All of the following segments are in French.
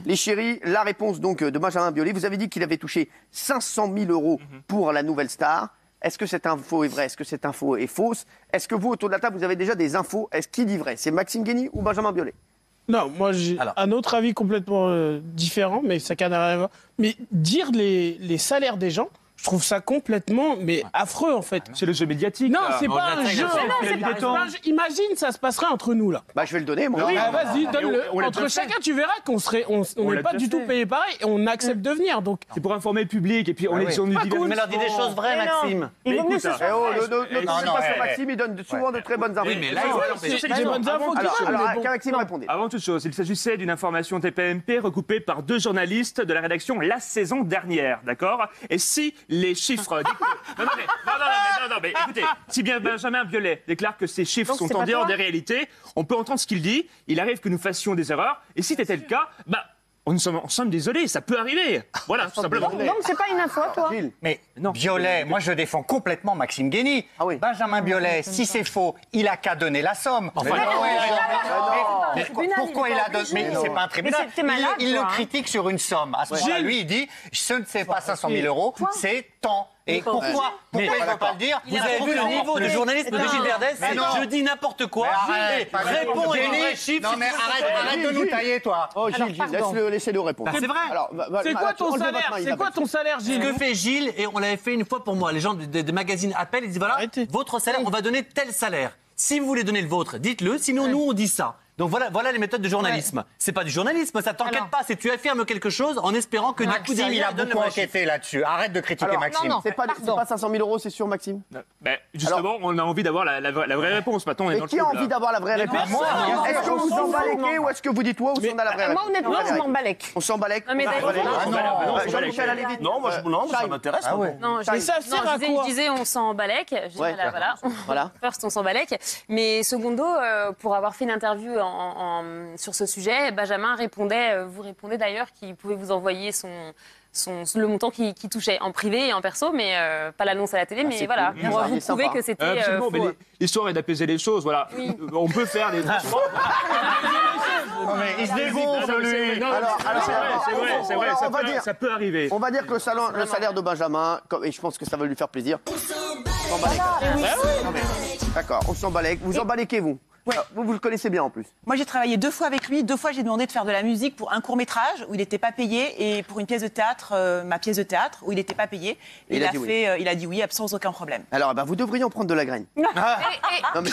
Les chéris, la réponse donc de Benjamin Biolay. Vous avez dit qu'il avait touché 500 000 € pour la nouvelle star. Est-ce que cette info est vraie? Est-ce que cette info est fausse? Est-ce que vous, autour de la table, vous avez déjà des infos? Est-ce qui dit vrai? C'est Maxime Guény ou Benjamin Biolay? Non, moi j'ai un autre avis complètement différent, mais ça n'a rien à voir. Mais dire les salaires des gens, je trouve ça complètement affreux en fait. C'est le jeu médiatique. Non, c'est pas un jeu. Imagine, ça se passerait entre nous là. Bah, je vais le donner, moi. Vas-y, donne-le. Entre chacun, tu verras qu'on n'est pas du tout payé pareil et on accepte de venir. Donc c'est pour informer le public et puis on est sur une cool. Mais leur dit des choses vraies, Maxime. Il vaut mieux ce ne pas sur Maxime, il donne souvent de très bonnes infos. Oui, mais là, c'est des bonnes infos. Alors, Maxime, répondez. Avant toute chose, il s'agissait d'une information TPMP recoupée par 2 journalistes de la rédaction la saison dernière, d'accord? Et si les chiffres... Non, mais écoutez, si bien Benjamin Biolay déclare que ces chiffres sont en dehors des réalités, on peut entendre ce qu'il dit, il arrive que nous fassions des erreurs, et si c'était le cas, nous sommes désolés, ça peut arriver. Voilà, tout simplement. Donc c'est pas une info, toi? Mais Biolay, moi je défends complètement Maxime Guény. Benjamin Biolay, si c'est faux, il a qu'à donner la somme. Pourquoi il a donné? Mais c'est pas un tribunal. Il le critique sur une somme. À ce moment-là, lui, il dit, ce ne c'est pas 500 000 €, c'est tant. Et pourquoi il ne peut pas le dire? Vous avez vu le niveau de journalisme de Gilles Verdez? Je dis n'importe quoi, réponds à des vrais chiffres. Non mais arrête de nous tailler, toi. Oh Gilles, laissez-le répondre. C'est vrai. C'est quoi ton salaire? C'est quoi ton salaire, Gilles? Ce que fait Gilles, et on l'avait fait une fois pour moi, les gens des magazines appellent et disent voilà, votre salaire, on va donner tel salaire. Si vous voulez donner le vôtre, dites-le, sinon nous on dit ça. Donc voilà les méthodes de journalisme. C'est pas du journalisme, ça t'enquête pas, c'est tu affirmes quelque chose en espérant que Maxime, il a beaucoup enquêté là-dessus. Arrête de critiquer Maxime. C'est pas 500 000 €, c'est sûr, Maxime? Justement, on a envie d'avoir la vraie réponse. Maintenant, on est dans le qui a envie d'avoir la vraie réponse? Est-ce que vous s'en baléquez ou est-ce que vous dites ouais ou si on a la vraie réponse? Moi, honnêtement, je m'en balèque. On s'en balèque? Jean-Michel, allez vite. Non, ça m'intéresse. Non, je disais on s'en balèque. Voilà. First, on s'en balèque. Mais secondo, pour avoir fait une interview sur ce sujet, Benjamin vous répondait d'ailleurs qu'il pouvait vous envoyer le montant qui touchait en privé et en perso, mais pas l'annonce à la télé, mais voilà, pour vous prouver que c'était faux. Mais l'histoire est d'apaiser les choses, voilà. On peut faire des... Il se dégonfle, lui. C'est vrai, ça peut arriver. On va dire que le salaire de Benjamin, et je pense que ça va lui faire plaisir. On s'en balèque. D'accord, on s'en balèque. Vous en baléquez, vous? Ouais. Vous le connaissez bien en plus. Moi j'ai travaillé 2 fois avec lui. 2 fois j'ai demandé de faire de la musique pour un court-métrage où il n'était pas payé et pour une pièce de théâtre, ma pièce de théâtre où il n'était pas payé. Il a dit oui, sans aucun problème. Alors vous devriez en prendre de la graine. Non mais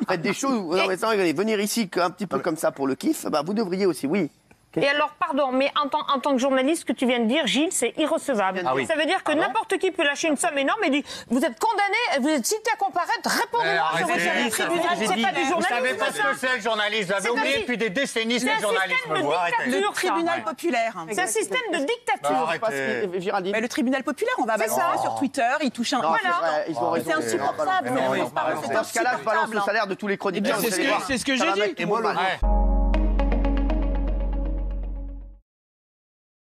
faites des choses, sans rigoler. Venir ici un petit peu comme ça pour le kiff, vous devriez aussi, oui. Et alors, pardon, mais en tant que journaliste, ce que tu viens de dire, Gilles, c'est irrecevable. Ça veut dire que n'importe qui peut lâcher une somme énorme et dire vous êtes condamné, vous êtes cité à comparaître, répondez-moi sur votre tribunal, c'est pas du journalisme. Vous savez pas ce que c'est le journalisme, vous avez oublié depuis des décennies ce journalisme. Le tribunal populaire. C'est un système de dictature. Géraldine. Mais le tribunal populaire, on va balancer sur Twitter, il touche un... Voilà. C'est insupportable. Dans ce cas-là, je balance le salaire de tous les chroniqueurs. C'est ce que j'ai dit.